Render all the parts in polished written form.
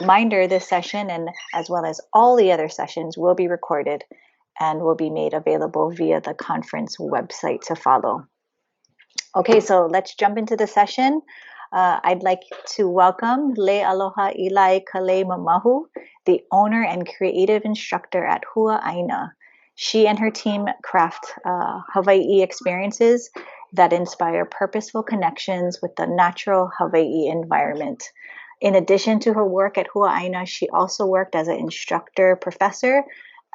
Reminder, this session and as well as all the other sessions will be recorded and will be made available via the conference website to follow. Okay, so let's jump into the session. I'd like to welcome Leialoha Ilae-Kaleimamahu, the owner and creative instructor at Hua'aina. She and her team craft Hawaii experiences that inspire purposeful connections with the natural Hawaii environment. In addition to her work at Hua'aina, she also worked as an instructor professor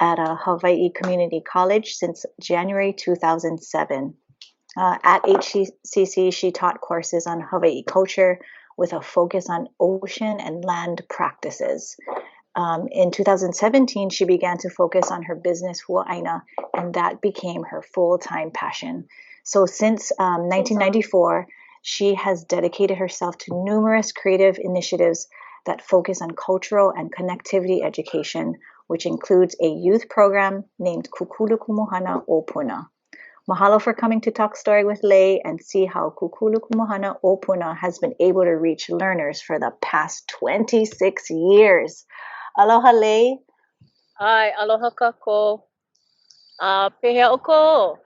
at a Hawaii Community College since January 2007. At HCC, she taught courses on Hawaii culture with a focus on ocean and land practices. In 2017, she began to focus on her business, Hua'aina, and that became her full-time passion. So since 1994, she has dedicated herself to numerous creative initiatives that focus on cultural and connectivity education, which includes a youth program named Kūkulu Kumuhana o Puna. Mahalo for coming to Talk Story with Lei and see how Kūkulu Kumuhana o Puna has been able to reach learners for the past 26 years. Aloha, Lei. Hi, aloha kako. Pehea oko.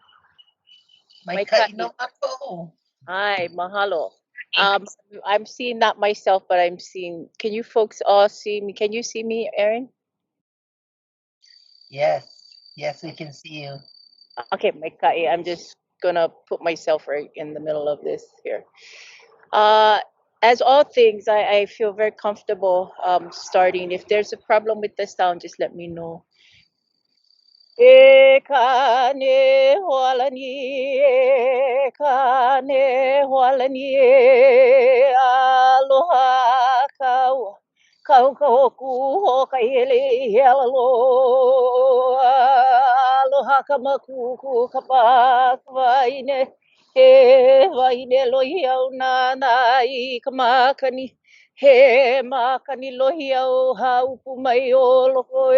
Mai kaino ako. Hi, mahalo. I'm seeing that myself, but I'm seeing. Can you folks all see me? Can you see me, Erin? Yes, we can see you. Okay, Maikai, I'm just gonna put myself right in the middle of this here. As all things, I feel very comfortable starting. If there's a problem with the sound, just let me know. E kane hoalani, e kane hoalani, aloha kau, kau kauku ho kaile hello, aloha kamakuku kapak vaine, he vaine lohi au nanai kamakani. He makani lohi au haupu mai o loko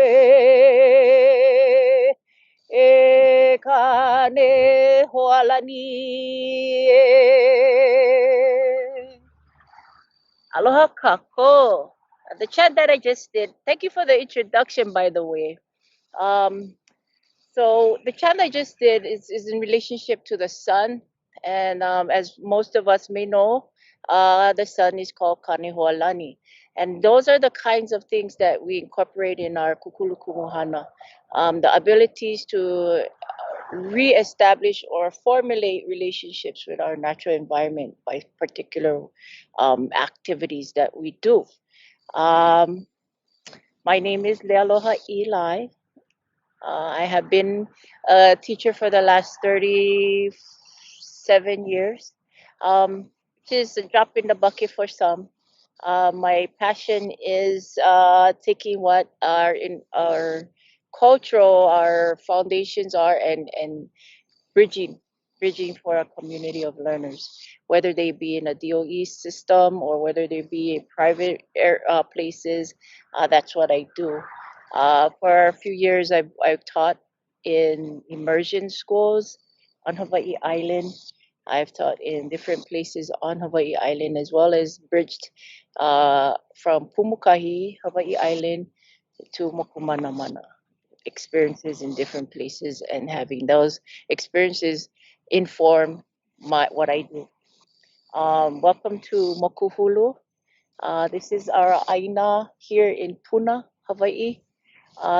e kane hoalani Aloha kako. The chant that I just did, thank you for the introduction, by the way. So the chant I just did is in relationship to the sun. And as most of us may know, the sun is called Kanehoalani. And those are the kinds of things that we incorporate in our Kūkulu Kumuhana. The abilities to reestablish or formulate relationships with our natural environment by particular activities that we do. My name is Leialoha Eli. I have been a teacher for the last 37 years, which is a drop in the bucket for some. My passion is taking what our cultural, our foundations are, and bridging for a community of learners, whether they be in a DOE system or whether they be in private places. That's what I do. For a few years, I've taught in immersion schools on Hawaii Island. I've taught in different places on Hawaii Island, as well as bridged from Pumukahi, Hawaii Island, to Mokumanamana. Experiences in different places, and having those experiences inform what I do. Welcome to Mokuhulu. This is our Aina here in Puna, Hawaii.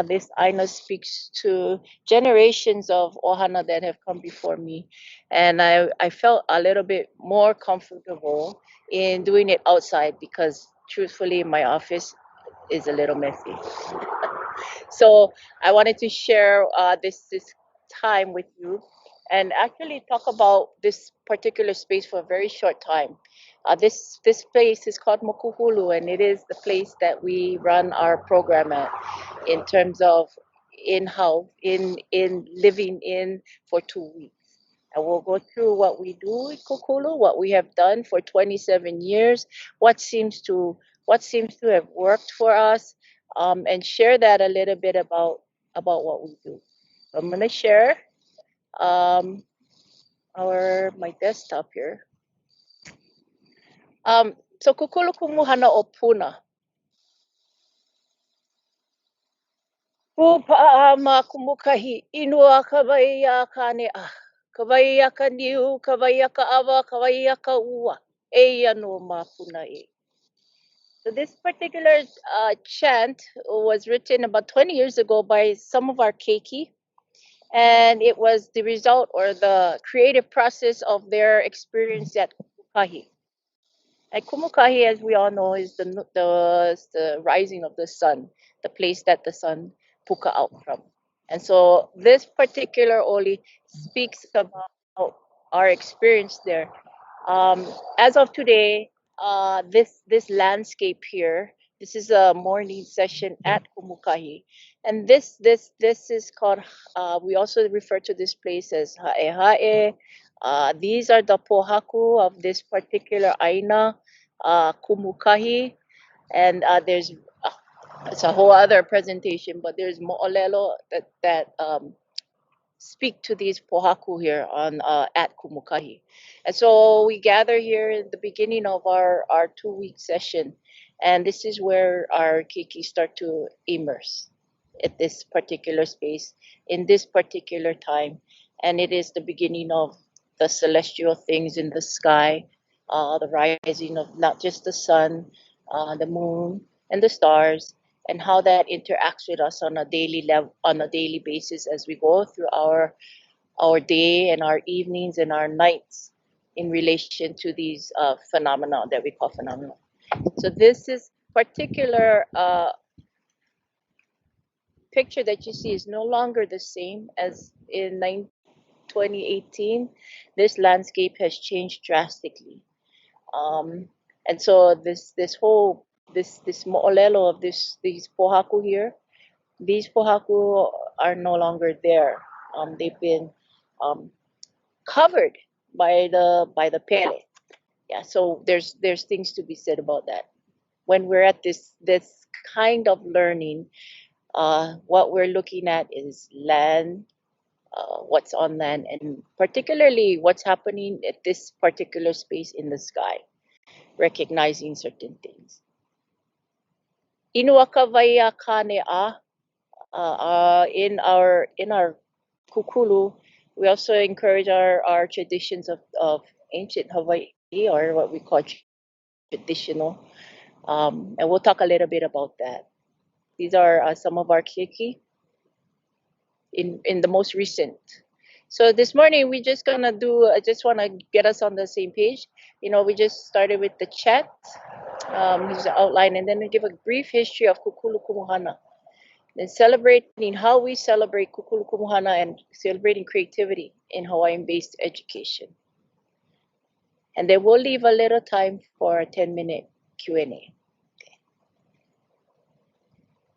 This Aina speaks to generations of ohana that have come before me, and I felt a little bit more comfortable in doing it outside because, truthfully, my office is a little messy. So I wanted to share this time with you, and actually talk about this particular space for a very short time. This place is called Mokuhulu, and it is the place that we run our program at, in terms of in living in for 2 weeks. And we'll go through what we do in Kūkulu, what we have done for 27 years, what seems to have worked for us, and share that a little bit about what we do. So I'm gonna share my desktop here. So Kūkulu Kumuhana o Puna. Pupa'ama kumukahi, inua kawaiya kane a. Kawaiya ka niu, kawaiya ka awa, kawaiya ka ua. Eia no mapuna e. So this particular chant was written about 20 years ago by some of our keiki, and it was the result or the creative process of their experience at Kumukahi. And Kumukahi, as we all know, is the rising of the sun, the place that the sun puka out from. And so this particular oli speaks about our experience there. As of today, this landscape here, this is a morning session at Kumukahi, and this is called. We also refer to this place as Ha'e Ha'e. These are the pohaku of this particular Aina Kumukahi, and there's it's a whole other presentation, but there's mo'olelo that speak to these pohaku here on at Kumukahi. And so we gather here in the beginning of our 2-week session, and this is where our keiki start to immerse at this particular space in this particular time, and it is the beginning of the celestial things in the sky, the rising of not just the sun, the moon, and the stars, and how that interacts with us on a daily level, on a daily basis as we go through our day and our evenings and our nights in relation to these phenomena that we call phenomena. So this is particular picture that you see is no longer the same as in 2018. This landscape has changed drastically. And so this whole this mo'olelo of these pohaku here, these pohaku are no longer there. They've been covered by the pele. Yeah, so there's things to be said about that. When we're at this kind of learning, what we're looking at is land, what's on land, and particularly what's happening at this particular space in the sky, recognizing certain things. Inuakavaya kane a, in our Kukulu, we also encourage our traditions of ancient Hawaii, or what we call traditional, and we'll talk a little bit about that. These are some of our keiki in the most recent. So this morning we just gonna do. I just want to get us on the same page. We just started with the chat, here's the outline, and then we give a brief history of Kūkulu Kumuhana. Then celebrating how we celebrate Kūkulu Kumuhana and celebrating creativity in Hawaiian-based education. And then we'll leave a little time for a 10-minute Q&A.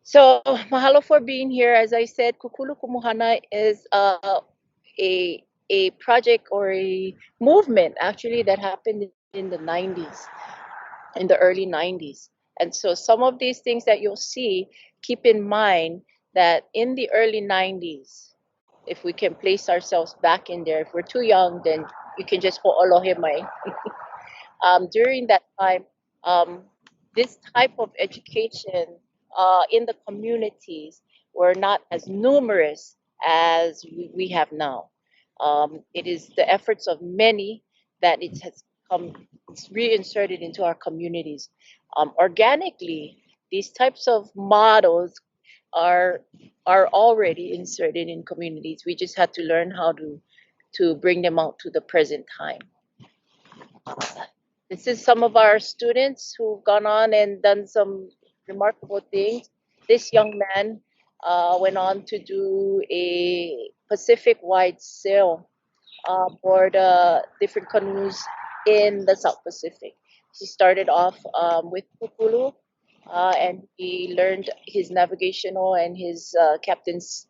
So mahalo for being here. As I said, Kūkulu Kumuhana is a project or a movement actually that happened in the 90s, in the early 90s. And so some of these things that you'll see, keep in mind that in the early 90s, if we can place ourselves back in there, if we're too young, then you can just ho'olohe mai. During that time, this type of education in the communities were not as numerous as we have now. It is the efforts of many that it has it's reinserted into our communities. Organically, these types of models are already inserted in communities. We just had to learn how to bring them out to the present time. This is some of our students who've gone on and done some remarkable things. This young man went on to do a Pacific-wide sail aboard different canoes in the South Pacific. He started off with Kukulu, and he learned his navigational and his captain's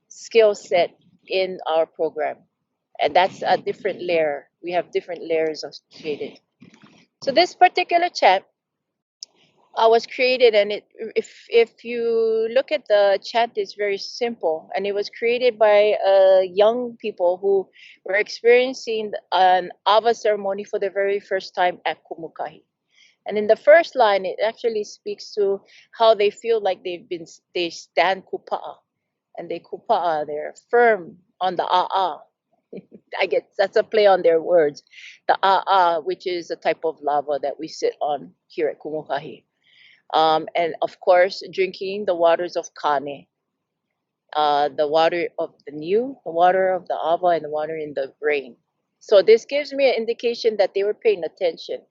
skill set in our program. And that's a different layer. We have different layers associated. So this particular chant was created, and if you look at the chant, it's very simple, and it was created by young people who were experiencing an awa ceremony for the very first time at Kumukahi. And in the first line, it actually speaks to how they feel like they stand kupa'a, and they kupa'a, they're firm on the a'a. I guess that's a play on their words. The a'a, which is a type of lava that we sit on here at Kumukahi. And of course, drinking the waters of Kane, the water of the new, the water of the Ava, and the water in the rain. So this gives me an indication that they were paying attention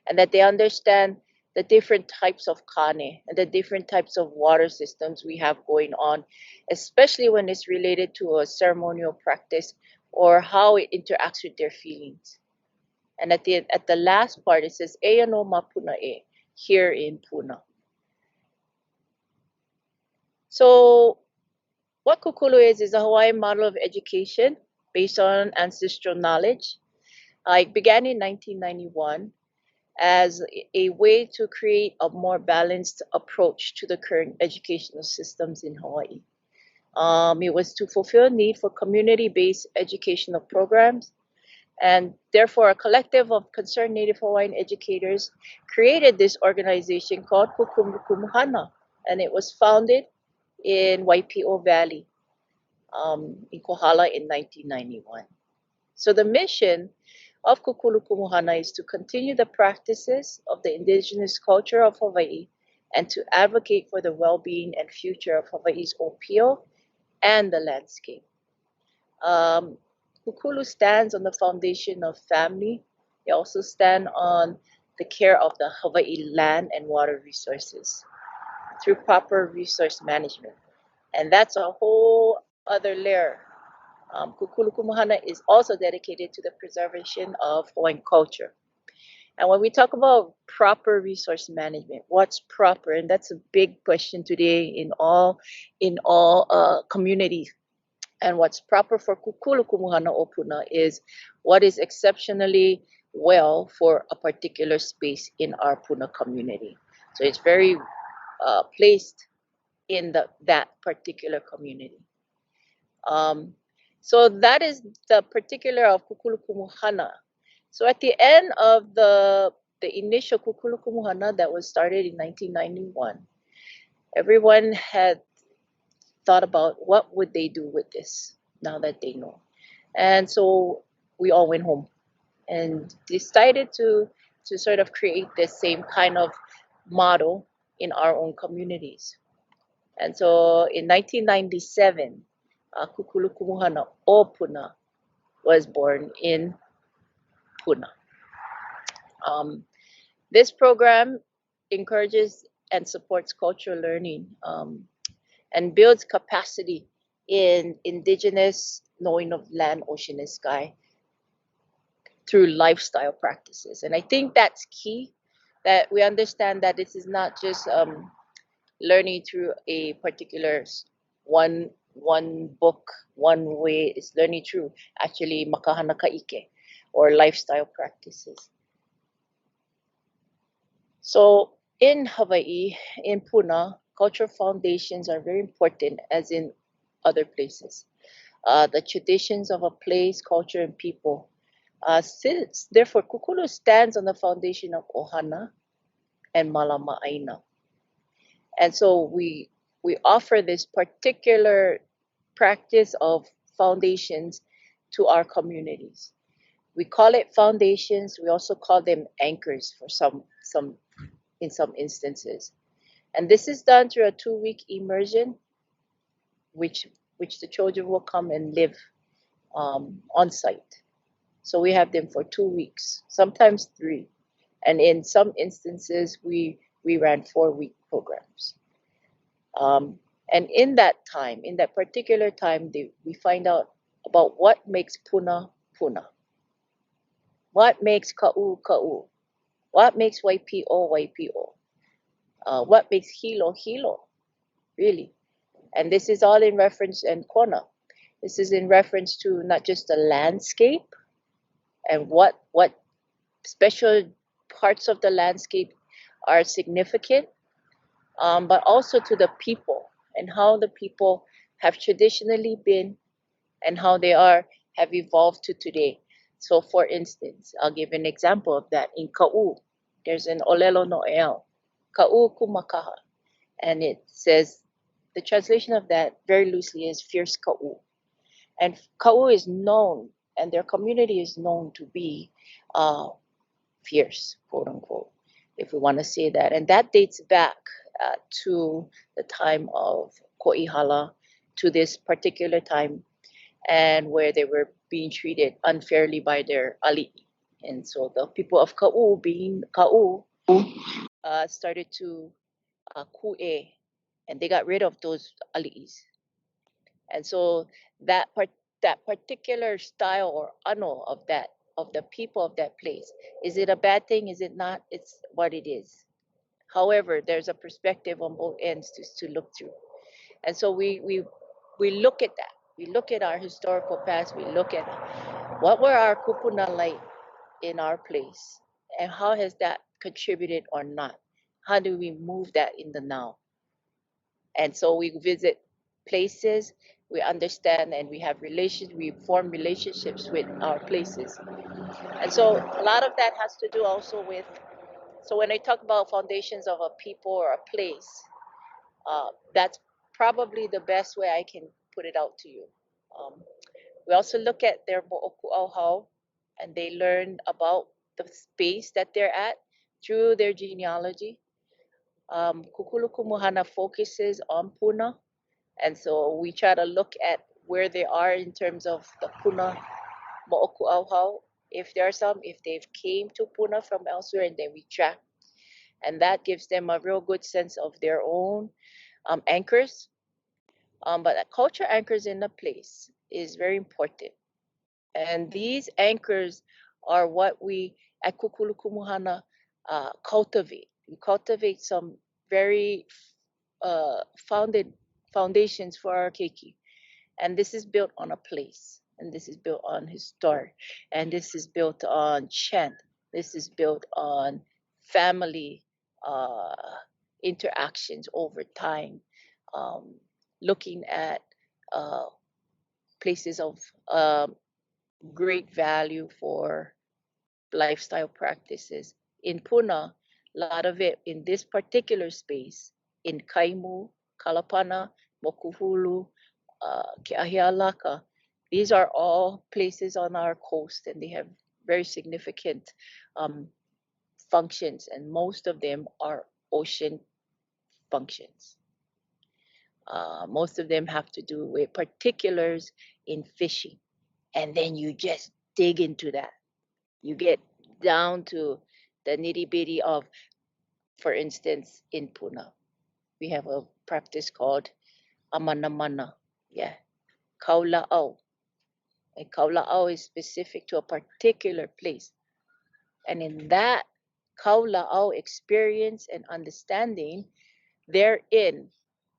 and that they understand the different types of Kane and the different types of water systems we have going on, especially when it's related to a ceremonial practice or how it interacts with their feelings. And at the last part, it says, "Eya no mapuna e," here in Puna. So what Kukulu is a Hawaiian model of education based on ancestral knowledge. It began in 1991 as a way to create a more balanced approach to the current educational systems in Hawaii. It was to fulfill a need for community-based educational programs, and therefore a collective of concerned Native Hawaiian educators created this organization called Kūkulu Kumuhana, and it was founded in Waipi'o Valley in Kohala in 1991. So the mission of Kūkulu Kumuhana is to continue the practices of the indigenous culture of Hawaii and to advocate for the well-being and future of Hawaii's opio and the landscape. Kukulu stands on the foundation of family. They also stand on the care of the Hawaii land and water resources through proper resource management. And that's a whole other layer. Kūkulu Kumuhana is also dedicated to the preservation of Hawaiian culture. And when we talk about proper resource management, what's proper? And that's a big question today in all communities. And what's proper for Kūkulu Kumuhana o Puna is what is exceptionally well for a particular space in our Puna community. So it's very placed in that particular community. So that is the particular of Kūkulu Kumuhana. So at the end of the initial Kūkulu Kumuhana that was started in 1991, everyone had thought about what would they do with this now that they know. And so we all went home and decided to sort of create the same kind of model in our own communities. And so in 1997, Kūkulu Kumuhana o Puna was born in Puna. This program encourages and supports cultural learning and builds capacity in indigenous knowing of land, ocean, and sky through lifestyle practices. And I think that's key, that we understand that this is not just learning through a particular one book, one way. It's learning through actually makahana kaike, or lifestyle practices. So in Hawaii, in Puna, cultural foundations are very important, as in other places. The traditions of a place, culture, and people. Therefore, Kukulu stands on the foundation of Ohana and Malama Aina. And so we offer this particular practice of foundations to our communities. We call it foundations. We also call them anchors for some in some instances. And this is done through a 2-week immersion, which the children will come and live on site. So we have them for 2 weeks, sometimes 3. And in some instances, we ran 4-week programs. And in that time, in that particular time, we find out about what makes Puna, Puna. What makes Ka'u, Ka'u. What makes Waipi'o, Waipi'o. What makes Hilo, Hilo, really. And this is all in reference, and Kona. This is in reference to not just the landscape and what special parts of the landscape are significant, but also to the people and how the people have traditionally been and how they have evolved to today. So for instance, I'll give an example of that. In Ka'u, there's an Olelo No'el, Kūkulu Kumuhana, and it says, the translation of that very loosely is fierce ka'u. And ka'u is known, and their community is known to be fierce, quote unquote, if we want to say that. And that dates back to the time of Ko'ihala, to this particular time, and where they were being treated unfairly by their ali'i. And so the people of Ka'u, being Ka'u, started to ku'e, and they got rid of those ali'is. And so that particular style or ano of the people of that place, is it a bad thing? Is it not? It's what it is. However, there's a perspective on both ends to look through. And so we look at that. We look at our historical past. We look at what were our kupuna like in our place, and how has that contributed or not? How do we move that in the now? And so we visit places, we understand, and we have relations, we form relationships with our places. And so a lot of that has to do also with, so when I talk about foundations of a people or a place, that's probably the best way I can put it out to you. We also look at their mo'oku'auhau, and they learn about the space that they're at through their genealogy. Kūkulu Kumuhana focuses on Puna, and so we try to look at where they are in terms of the Puna mo'oku'auhau, if there are some, if they've came to Puna from elsewhere, and then we track. And that gives them a real good sense of their own anchors. But culture anchors in a place is very important. And these anchors are what we at Kūkulu Kumuhana cultivate. We cultivate some very foundations for our keiki. And this is built on a place, and this is built on historic, and this is built on chant, this is built on family interactions over time, looking at places of great value for lifestyle practices. In Puna, a lot of it in this particular space, in Kaimu, Kalapana, Mokuhulu, Keahialaka, these are all places on our coast, and they have very significant functions, and most of them are ocean functions. Most of them have to do with particulars in fishing, and then you just dig into that. You get down to the nitty-bitty of, for instance, in Puna, we have a practice called amanamana, kaula'au. And kaula'au is specific to a particular place. And in that kaula'au experience and understanding, therein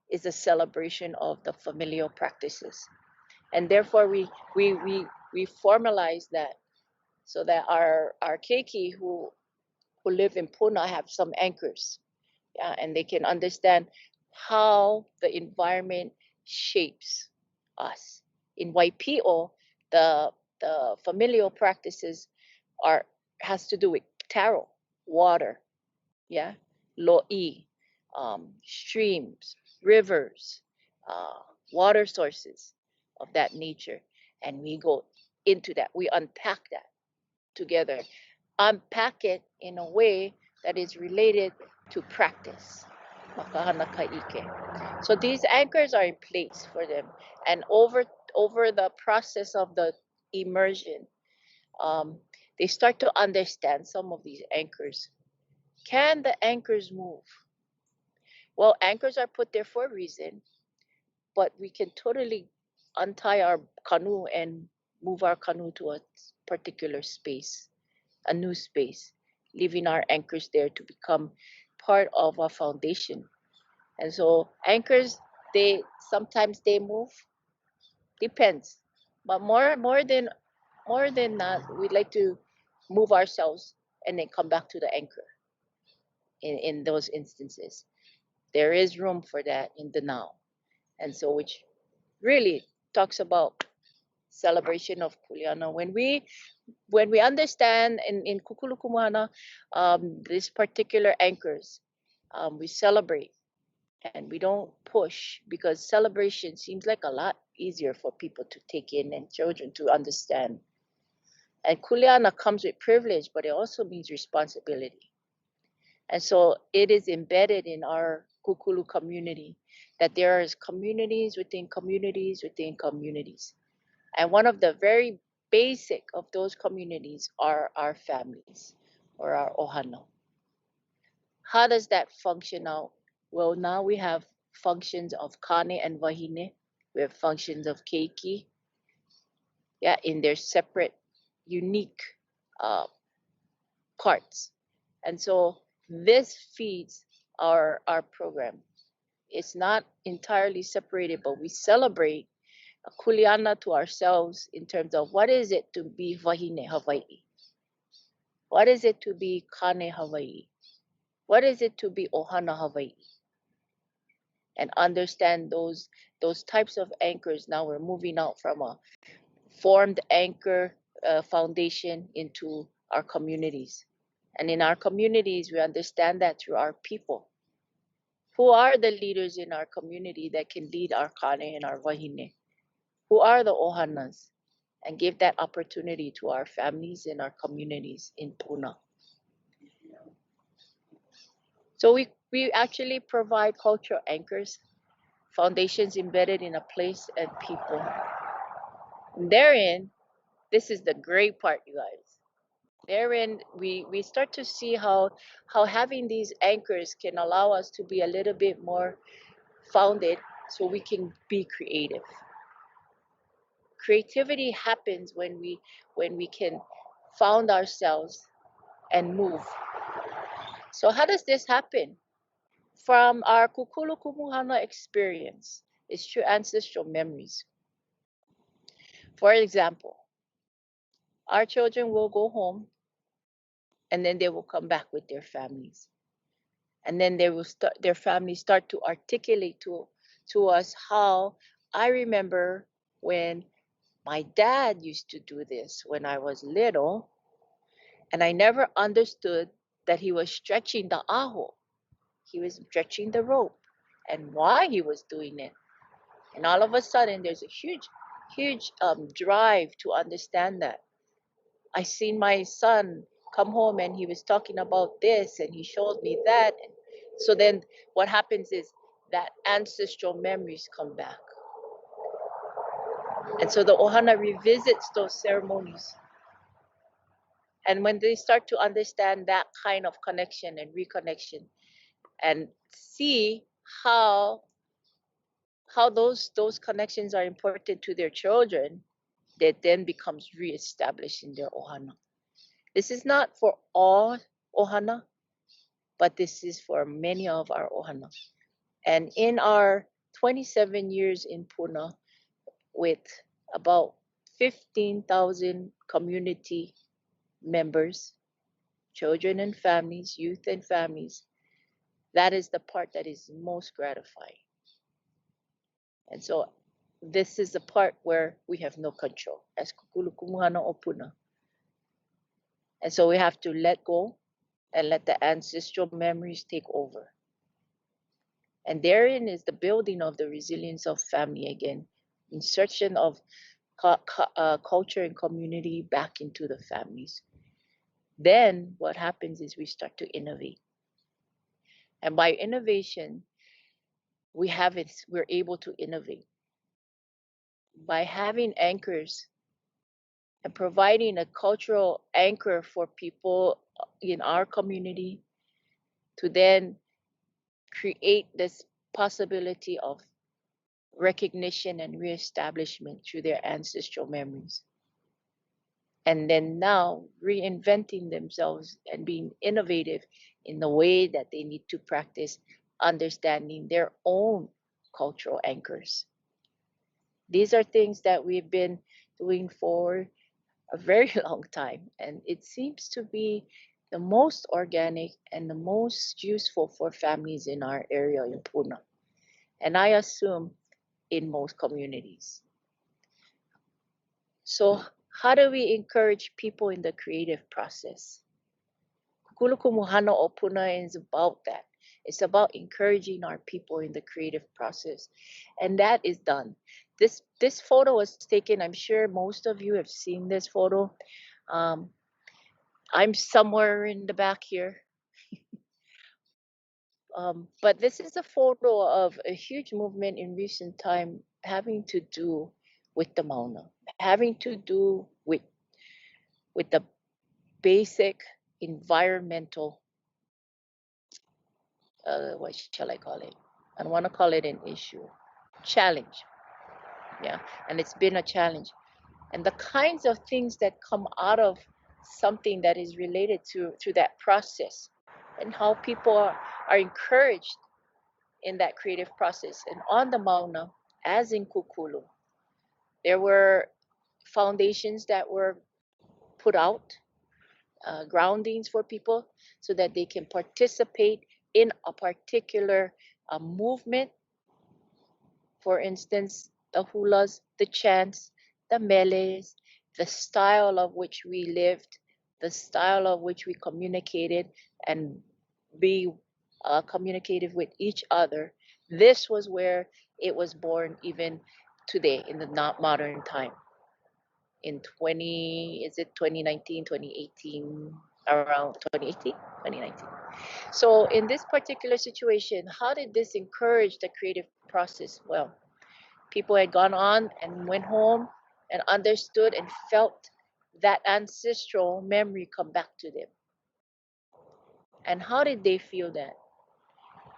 is a celebration of the familial practices. And therefore we formalize that, so that our keiki who live in Puna have some anchors, and they can understand how the environment shapes us. In Waipi'o, the familial practices has to do with taro, water, lo'i, streams, rivers, water sources of that nature, and we go into that. We unpack that together, unpack it in a way that is related to practice. So these anchors are in place for them, and over the process of the immersion, they start to understand some of these anchors. Can the anchors move? Well, anchors are put there for a reason, but we can totally untie our canoe and move our canoe to a particular space, a new space, leaving our anchors there to become part of our foundation. And so anchors, sometimes they move, depends, but more than that, we like to move ourselves and then come back to the anchor. In those instances, there is room for that in the now, and so which really talks about celebration of Kuleana. When we understand in Kūkulu Kumuhana, these particular anchors, we celebrate and we don't push, because celebration seems like a lot easier for people to take in and children to understand. And Kuleana comes with privilege, but it also means responsibility. And so it is embedded in our Kūkulu community that there is communities within communities within communities. And one of the very basic of those communities are our families or our ohana. How does that function out? Well, now we have functions of kane and wahine. We have functions of keiki, in their separate, unique parts. And so this feeds our program. It's not entirely separated, but we celebrate a kuleana to ourselves in terms of what is it to be wahine Hawaii? What is it to be kane Hawaii? What is it to be ohana Hawaii? And understand those types of anchors. Now we're moving out from a formed anchor foundation into our communities. And in our communities, we understand that through our people. Who are the leaders in our community that can lead our kane and our wahine? Who are the ohanas? And give that opportunity to our families and our communities in Puna. So we actually provide cultural anchors, foundations embedded in a place and people. And therein, this is the great part, you guys. Therein, we start to see how having these anchors can allow us to be a little bit more founded so we can be creative. Creativity happens when we can found ourselves and move. So how does this happen? From our Kūkulu Kumuhana experience is through ancestral memories. For example, our children will go home and then they will come back with their families. And then they will their families start to articulate to us how I remember when my dad used to do this when I was little, and I never understood that he was stretching the aho. He was stretching the rope and why he was doing it. And all of a sudden, there's a huge drive to understand that. I seen my son come home and he was talking about this and he showed me that. So then what happens is that ancestral memories come back. And so the ohana revisits those ceremonies. And when they start to understand that kind of connection and reconnection and see how those connections are important to their children, that then becomes reestablished in their ohana. This is not for all ohana, but this is for many of our ohana. And in our 27 years in Puna, with about 15,000 community members, children and families, youth and families, that is the part that is most gratifying. And so this is the part where we have no control as Kūkulu Kumuhana o Puna. And so we have to let go and let the ancestral memories take over. And therein is the building of the resilience of family again, insertion of culture and community back into the families. Then what happens is we start to innovate. And by innovation, we're able to innovate. By having anchors and providing a cultural anchor for people in our community to then create this possibility of recognition and reestablishment through their ancestral memories. And then now reinventing themselves and being innovative in the way that they need to practice understanding their own cultural anchors. These are things that we've been doing for a very long time, and it seems to be the most organic and the most useful for families in our area in Puna, and I assume in most communities. So how do we encourage people in the creative process? Kūkulu Kumuhana o Puna is about that. It's about encouraging our people in the creative process. And that is done. This photo was taken, I'm sure most of you have seen this photo. I'm somewhere in the back here. But this is a photo of a huge movement in recent time having to do with the Mauna, having to do with the basic environmental, what shall I call it? I don't want to call it an issue, challenge. Yeah, and it's been a challenge. And the kinds of things that come out of something that is related to that process, and how people are encouraged in that creative process. And on the Mauna, as in Kukulu, there were foundations that were put out, groundings for people so that they can participate in a particular movement. For instance, the hulas, the chants, the meles, the style of which we lived, the style of which we communicated and be communicative with each other. This was where it was born even today in the not modern time. In 2019, 2018, around 2018, 2019. So in this particular situation, how did this encourage the creative process? Well, people had gone on and went home and understood and felt that ancestral memory come back to them. And how did they feel that?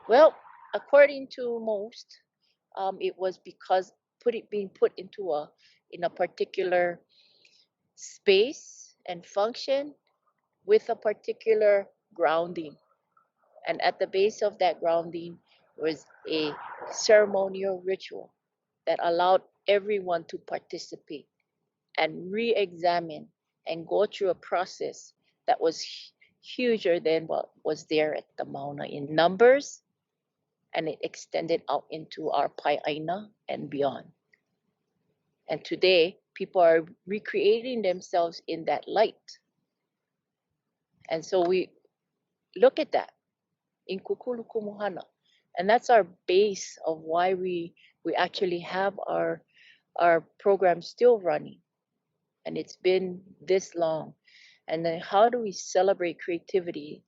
Well, according to most, it was because being put into in a particular space and function with a particular grounding. And at the base of that grounding was a ceremonial ritual that allowed everyone to participate and re-examine and go through a process that was huger than what was there at the Mauna in numbers, and it extended out into our Pai'aina and beyond. And today, people are recreating themselves in that light. And so we look at that in Kūkulu Kumuhana. And that's our base of why we actually have our program still running. And it's been this long. And then how do we celebrate creativity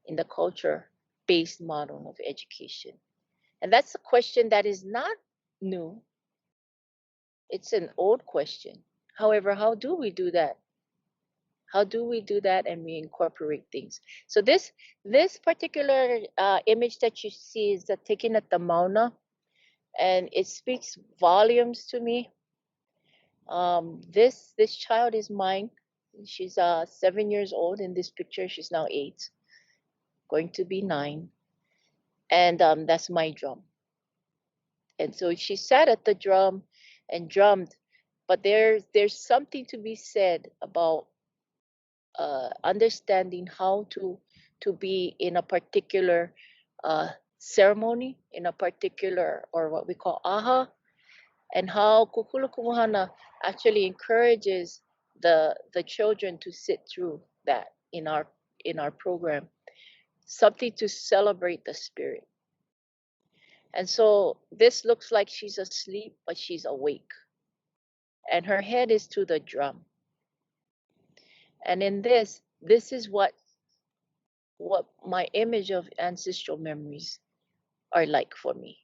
in the culture-based model of education? And that's a question that is not new. It's an old question. However, how do we do that? How do we do that and we incorporate things? So this particular image that you see is taken at the Mauna, and it speaks volumes to me. This child is mine. She's 7 years old in this picture. She's now 8, going to be 9, and that's my drum. And so she sat at the drum and drummed. But there's something to be said about understanding how to be in a particular ceremony, in a particular, or what we call aha, and how Kūkulu Kumuhana actually encourages the children to sit through that in our program, something to celebrate the spirit. And so this looks like she's asleep, but she's awake, and her head is to the drum. And in this is what my image of ancestral memories are like for me.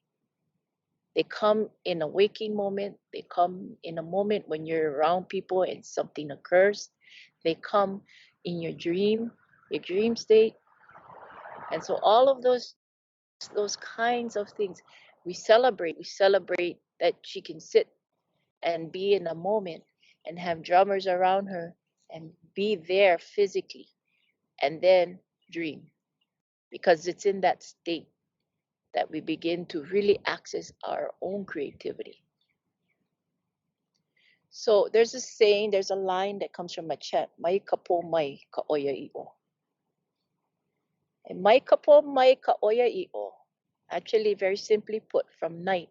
They come in a waking moment. They come in a moment when you're around people and something occurs. They come in your dream state. And so all of those kinds of things we celebrate. We celebrate that she can sit and be in a moment and have drummers around her and be there physically and then dream, because it's in that state that we begin to really access our own creativity. So there's a saying, there's a line that comes from a chant, mai kapo mai ka oia i'o. And mai kapo mai ka oia i'o, actually very simply put, from night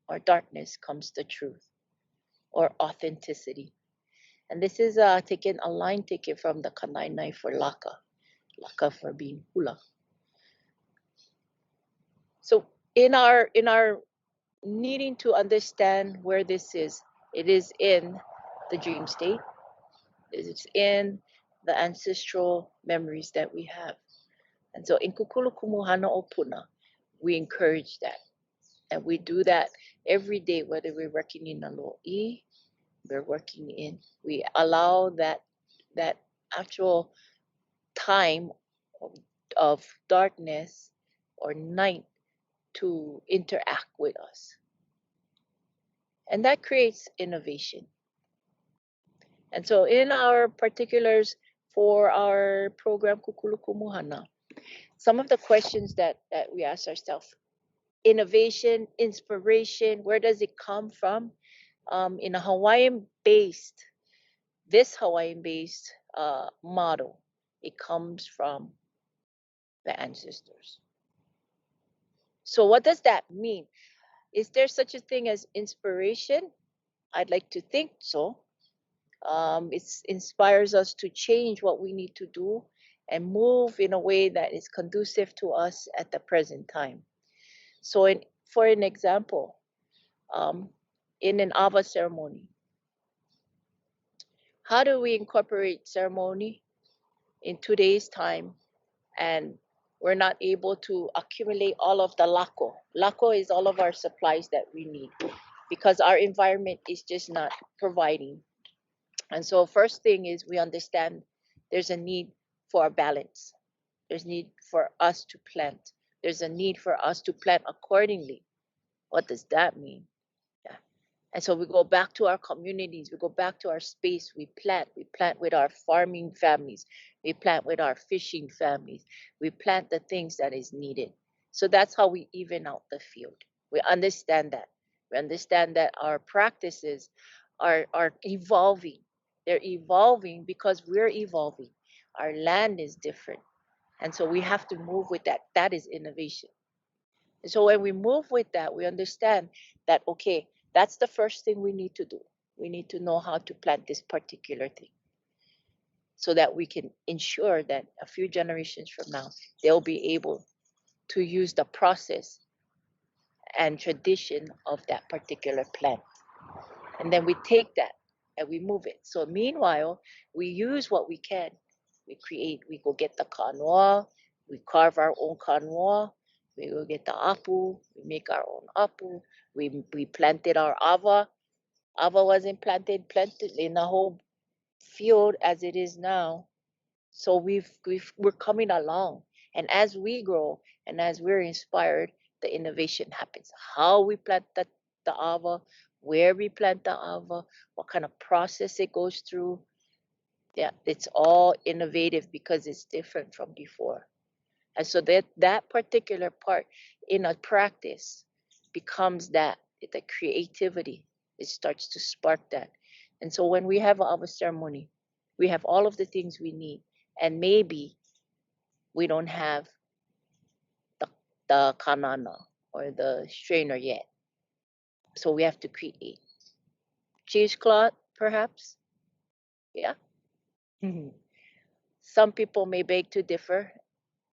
or darkness comes the truth or authenticity. And this is taken a line taken from the Kanainai for laka, laka for being hula. So in our needing to understand where this is, it is in the dream state. It's in the ancestral memories that we have. And so in Kūkulu Kumuhana o Puna, we encourage that. And we do that every day, whether we're working in a lo'i, we allow that actual time of darkness or night to interact with us. And that creates innovation. And so in our particulars for our program Kūkulu Kumuhana, some of the questions that we ask ourselves: innovation, inspiration, where does it come from? In a Hawaiian-based, this Hawaiian-based model, it comes from the ancestors. So what does that mean? Is there such a thing as inspiration? I'd like to think so. It inspires us to change what we need to do and move in a way that is conducive to us at the present time. So for an example, in an Ava ceremony, how do we incorporate ceremony in today's time and we're not able to accumulate all of the lako? Lako is all of our supplies that we need because our environment is just not providing. And so first thing is we understand there's a need for a balance. There's need for us to plant. There's a need for us to plant accordingly. What does that mean? Yeah. And so we go back to our communities, we go back to our space, we plant with our farming families, we plant with our fishing families, we plant the things that is needed. So that's how we even out the field. We understand that. We understand that our practices are evolving. They're evolving because we're evolving. Our land is different. And so we have to move with that. That is innovation. And so when we move with that, we understand that, okay, that's the first thing we need to do. We need to know how to plant this particular thing so that we can ensure that a few generations from now, they'll be able to use the process and tradition of that particular plant. And then we take that and we move it. So meanwhile, we use what we can. We go get the kanoa, we carve our own kanoa, we go get the apu, we make our own apu, we planted our ava. Ava wasn't planted in the whole field as it is now. So we're coming along. And as we grow and as we're inspired, the innovation happens. How we plant the ava, where we plant the ava, what kind of process it goes through. Yeah, it's all innovative because it's different from before. And so that particular part in a practice becomes the creativity. It starts to spark that. And so when we have our ceremony, we have all of the things we need. And maybe we don't have the kanana or the strainer yet. So we have to create. Cheesecloth, perhaps? Yeah. Some people may beg to differ.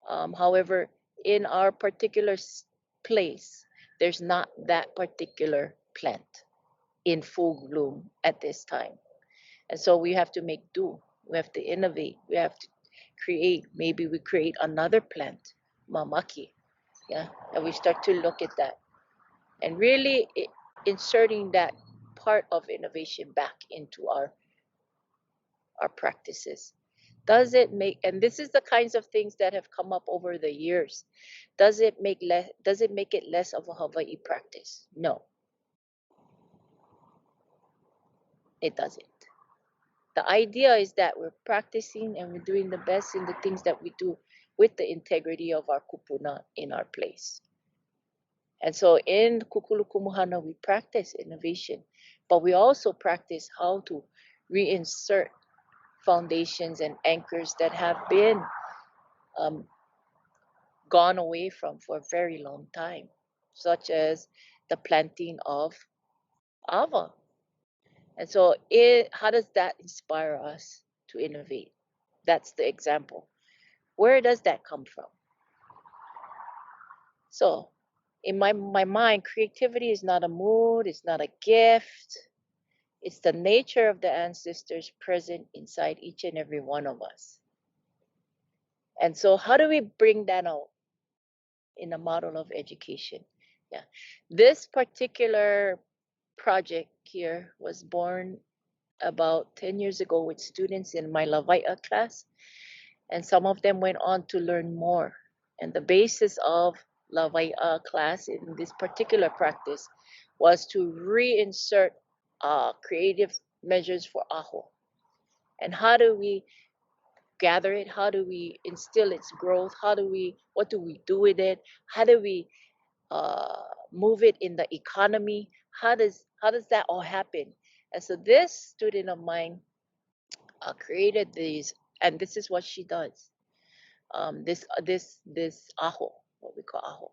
However, in our particular place, there's not that particular plant in full bloom at this time. And so we have to make do. We have to innovate. We have to create. Maybe we create another plant, mamaki. Yeah. And we start to look at that. And really inserting that part of innovation back into our practices. Does it make, and this is the kinds of things that have come up over the years, does it make it less of a Hawaii practice? No, it doesn't. The idea is that we're practicing and we're doing the best in the things that we do with the integrity of our kupuna in our place. And so in Kūkulu Kumuhana, we practice innovation, but we also practice how to reinsert foundations and anchors that have been gone away from for a very long time, such as the planting of ava. And so how does that inspire us to innovate? That's the example. Where does that come from? So in my mind, creativity is not a mood, it's not a gift. It's the nature of the ancestors present inside each and every one of us. And so how do we bring that out in a model of education? Yeah. This particular project here was born about 10 years ago with students in my Lawai'a class, and some of them went on to learn more. And the basis of Lawai'a class in this particular practice was to reinsert creative measures for aho. And how do we gather it? How do we instill its growth? What do we do with it? How do we move it in the economy? How does that all happen? And so this student of mine created these, and this is what she does. This aho, what we call aho.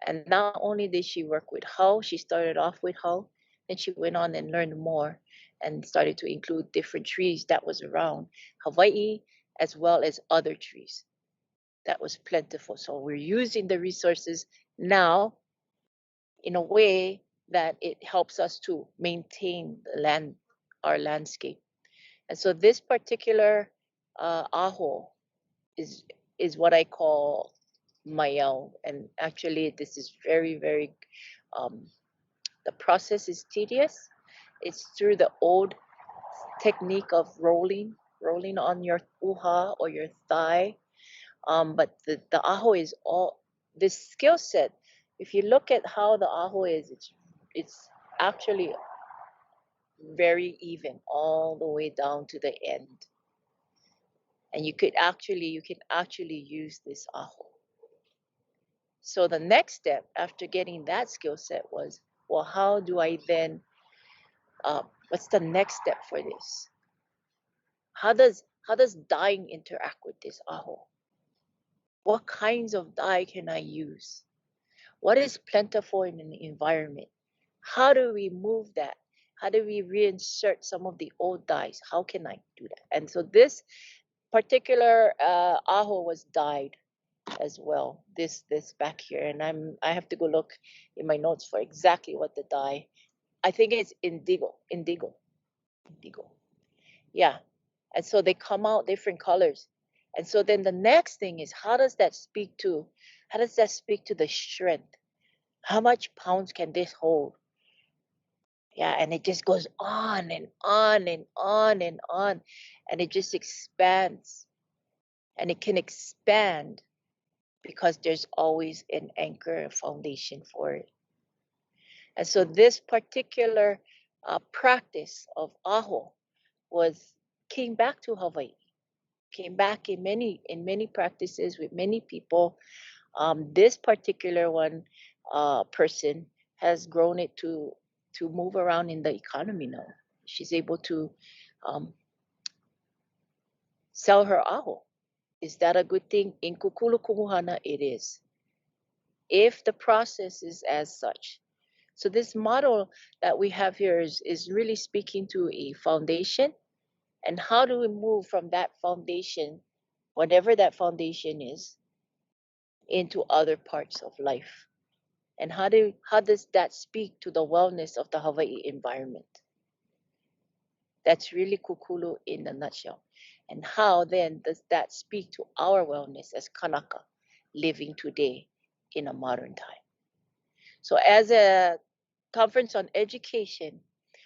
And not only did she work with how, she started off with how, then she went on and learned more and started to include different trees that was around Hawaii as well as other trees that was plentiful. So we're using the resources now in a way that it helps us to maintain the land, our landscape. And so this particular aho is what I call mayao. And actually, this is very, very, the process is tedious. It's through the old technique of rolling on your uha or your thigh. But the aho is all this skill set. If you look at how the aho is, it's actually very even all the way down to the end. And you can actually use this aho. So the next step after getting that skill set was, well, how do I then, what's the next step for this? How does dyeing interact with this aho? What kinds of dye can I use? What is plentiful in the environment? How do we move that? How do we reinsert some of the old dyes? How can I do that? And so this particular aho was dyed as well. This back here, and I have to go look in my notes for exactly what the dye. I think it's indigo. Yeah, and so they come out different colors. And so then the next thing is, how does that speak to the strength? How much pounds can this hold? Yeah, and it just goes on and on and on and on, and it just expands. And it can expand because there's always an anchor and foundation for it. And so this particular practice of aho came back to Hawaii, came back in many practices with many people. This particular one person has grown it to move around in the economy now. She's able to sell her aho. Is that a good thing? In Kūkulu Kumuhana, it is, if the process is as such. So this model that we have here is really speaking to a foundation, and how do we move from that foundation, whatever that foundation is, into other parts of life. And how does that speak to the wellness of the Hawaii environment? That's really Kukulu in a nutshell. And how then does that speak to our wellness as Kanaka living today in a modern time? So as a conference on education,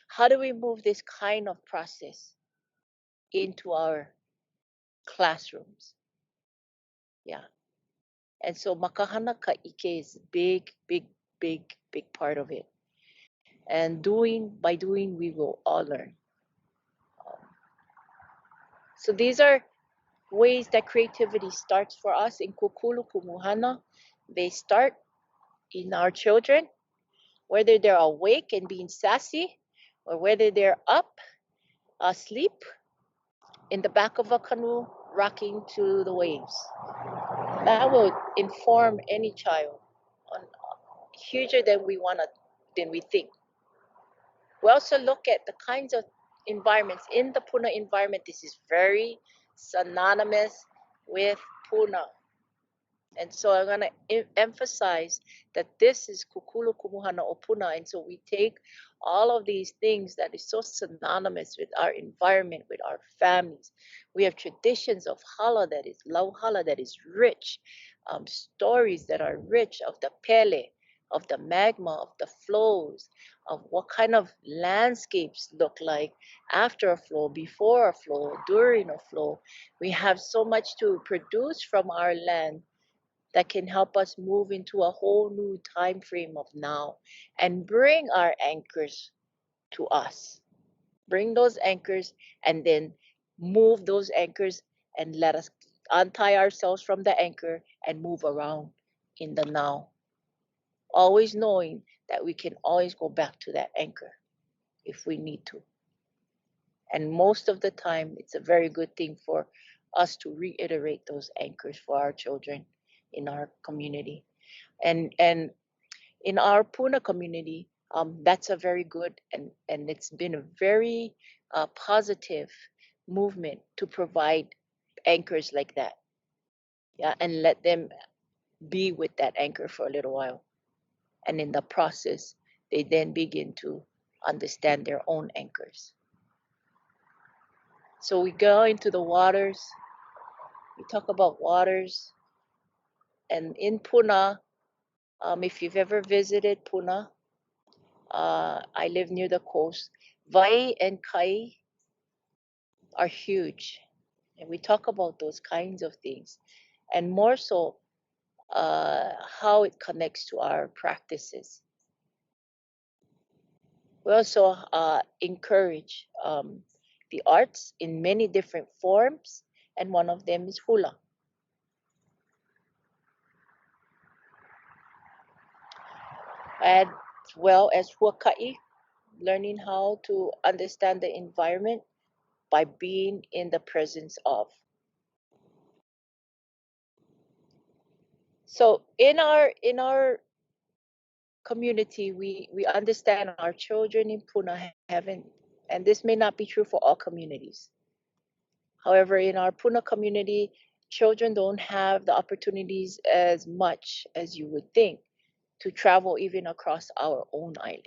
how do we move this kind of process into our classrooms? Yeah. And so makahana ka'ike is big part of it. And by doing, we will all learn. So these are ways that creativity starts for us in Kūkulu Kumuhana. They start in our children, whether they're awake and being sassy, or whether they're up, asleep, in the back of a canoe, rocking to the waves. That will inform any child on huger than we think. We also look at the kinds of environments. In the Puna environment, this is very synonymous with Puna. And so I'm going to emphasize that this is Kūkulu Kumuhana o Puna. And so we take all of these things that is so synonymous with our environment, with our families. We have traditions of hala that is lauhala that is rich, stories that are rich of the pele, of the magma, of the flows, of what kind of landscapes look like after a flow, before a flow, during a flow. We have so much to produce from our land that can help us move into a whole new time frame of now and bring our anchors to us. Bring those anchors and then move those anchors and let us untie ourselves from the anchor and move around in the now. Always knowing that we can always go back to that anchor if we need to. And most of the time, it's a very good thing for us to reiterate those anchors for our children in our community. And in our Puna community, that's a very good and it's been a very positive movement to provide anchors like that. Yeah, and let them be with that anchor for a little while. And in the process, they then begin to understand their own anchors. So we go into the waters, we talk about waters, and in Puna, if you've ever visited Puna, I live near the coast. Vai and kai are huge, and we talk about those kinds of things, and more so how it connects to our practices. We also encourage the arts in many different forms, and one of them is hula. As well as huaka'i, learning how to understand the environment by being in the presence of. So in our community, we understand our children in Puna haven't, and this may not be true for all communities. However, in our Puna community, children don't have the opportunities as much as you would think to travel even across our own island.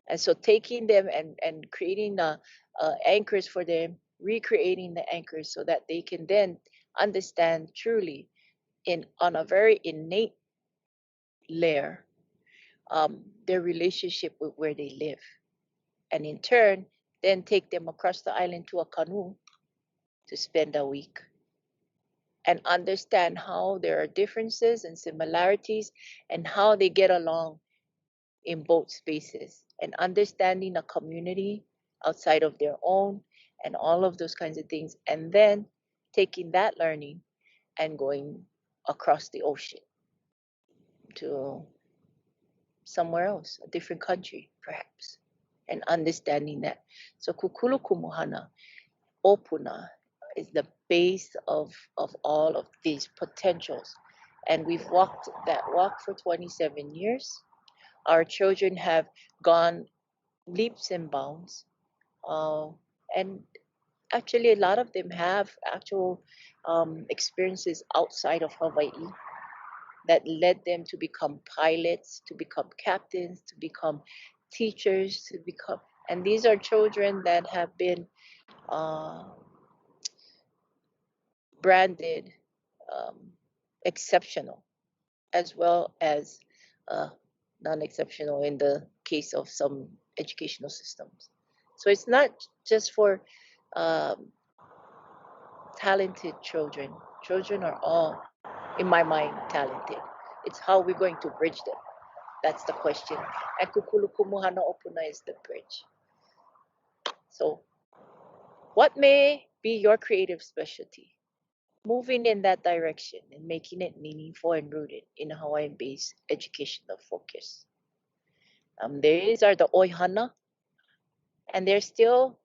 And so taking them and creating the anchors for them, recreating the anchors so that they can then understand truly on a very innate layer their relationship with where they live. And in turn, then take them across the island to a canoe to spend a week and understand how there are differences and similarities and how they get along in both spaces, and understanding a community outside of their own and all of those kinds of things, and then taking that learning and going across the ocean to somewhere else, a different country perhaps, and understanding that. So Kūkulu Kumuhana o Puna is the base of all of these potentials, and we've walked that walk for 27 years. Our children have gone leaps and bounds, and actually a lot of them have actual experiences outside of Hawaii that led them to become pilots, to become captains, to become teachers, to become, and these are children that have been branded exceptional, as well as non-exceptional in the case of some educational systems. So it's not just for talented children. Children are all, in my mind, talented. It's how we're going to bridge them. That's the question. And Kūkulu Kumuhana o Puna is the bridge. So what may be your creative specialty? Moving in that direction and making it meaningful and rooted in a Hawaiian-based educational focus. These are the oihana, and they're still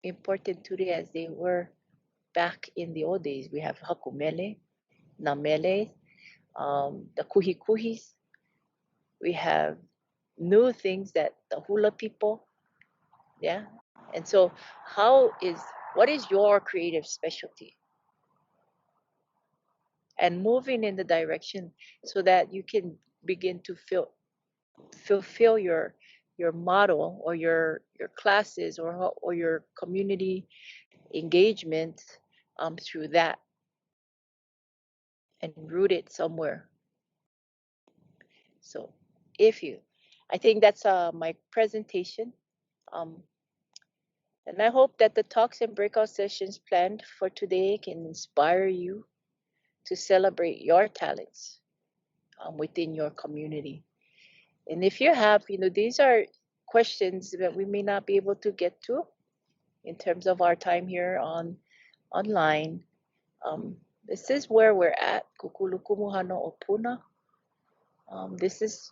important today as they were back in the old days. We have hakumele, na mele, the kuhi kuhis. We have new things that the hula people, yeah. And so, what is your creative specialty? And moving in the direction so that you can begin to fulfill your model or your classes or your community engagement through that and root it somewhere. So I think that's my presentation. Um, and I hope that the talks and breakout sessions planned for today can inspire you to celebrate your talents within your community. And if you have, these are questions that we may not be able to get to in terms of our time here online. This is where we're at, Kūkulu Kumuhana or Puna. This is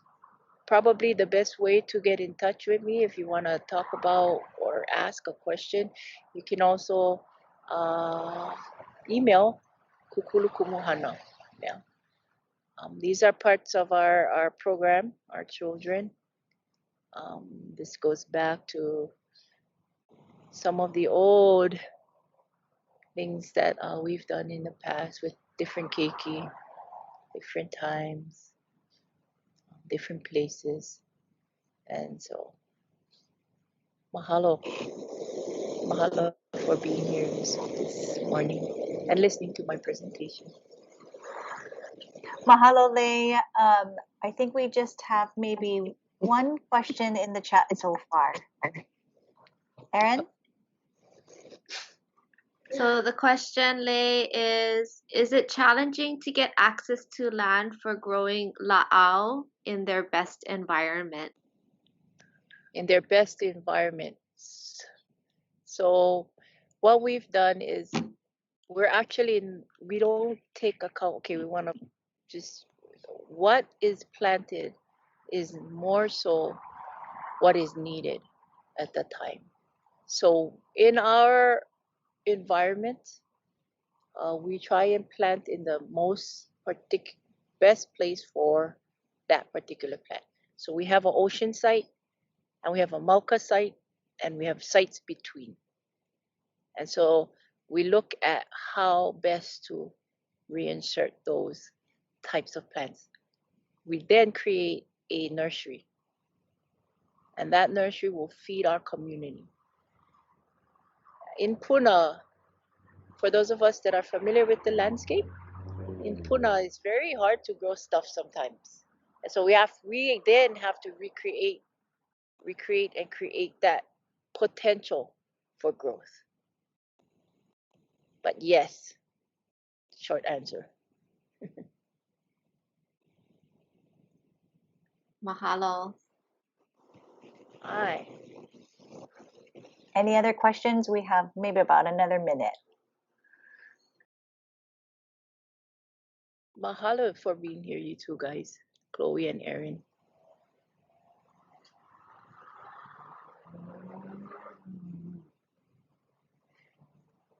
probably the best way to get in touch with me if you want to talk about or ask a question. You can also email Kūkulu Kumuhana. Yeah. These are parts of our program, our children. This goes back to some of the old things that we've done in the past with different keiki, different times, different places. And so, mahalo. Mahalo for being here this morning and listening to my presentation. Mahalo, Lei. I think we just have maybe one question in the chat so far. Erin? So the question, Lei, is it challenging to get access to land for growing la'au in their best environment? In their best environments. So what we've done is we don't take account, okay, we want to just, what is planted is more so what is needed at that time. So in our environment, we try and plant in the best place for that particular plant. So we have an ocean site, and we have a Mauka site, and we have sites between. And so we look at how best to reinsert those types of plants. We then create a nursery, and that nursery will feed our community. In Puna, for those of us that are familiar with the landscape, in Puna, it's very hard to grow stuff sometimes. And so we then have to recreate and create that potential for growth. But yes, short answer. Mahalo. Hi. Any other questions? We have maybe about another minute. Mahalo for being here, you two guys, Chloe and Erin.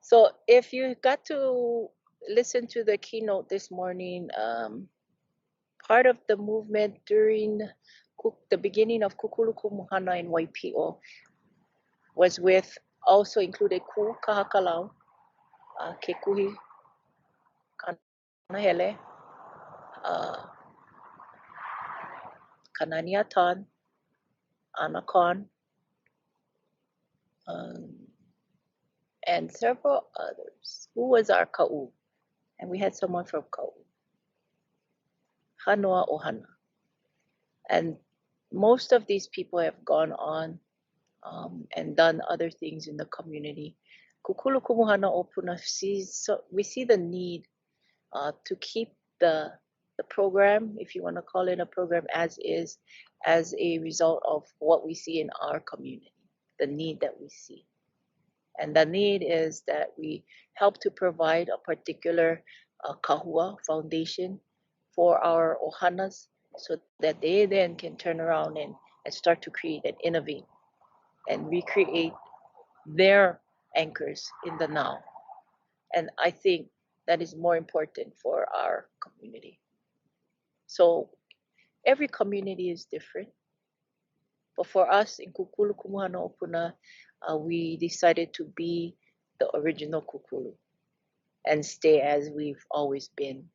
So if you got to listen to the keynote this morning, part of the movement during the beginning of Kūkulu Kumuhana in Waipi'o was also included Ku Kahakalau, Kekuhi, Kanahele, Kananiatan, Anakon, and several others. Who was our Ka'u? And we had someone from Ka'u. Hanoa Ohana. And most of these people have gone on and done other things in the community. Kūkulu Kumuhana o Puna we see the need to keep the program, if you want to call it a program, as is, as a result of what we see in our community, the need that we see. And the need is that we help to provide a particular kahua foundation for our ohanas so that they then can turn around and start to create and innovate and recreate their anchors in the now. And I think that is more important for our community. So every community is different. But for us in Kūkulu Kumuhana o Puna, we decided to be the original Kukulu and stay as we've always been.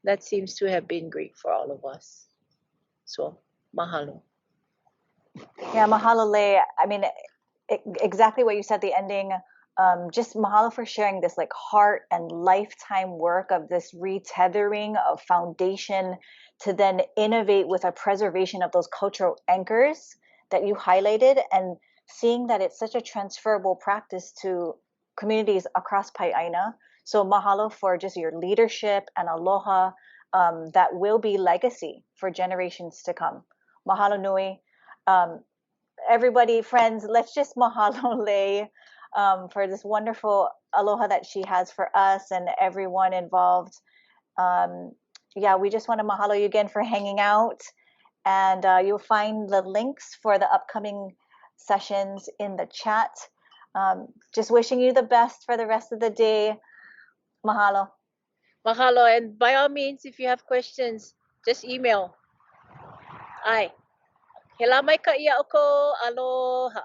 That seems to have been great for all of us. So, mahalo. Yeah, mahalo, Lei. I mean, exactly what you said at the ending. Just mahalo for sharing this like heart and lifetime work of this retethering of foundation to then innovate with a preservation of those cultural anchors that you highlighted, and seeing that it's such a transferable practice to communities across Pai'aina. So mahalo for just your leadership and aloha that will be legacy for generations to come. Mahalo nui. Everybody, friends, let's just mahalo Lei for this wonderful aloha that she has for us and everyone involved. Yeah, we just want to mahalo you again for hanging out. And you'll find the links for the upcoming sessions in the chat. Just wishing you the best for the rest of the day. Mahalo. Mahalo. And by all means, if you have questions, just email. Ai. He la mai ka ia o ko aloha.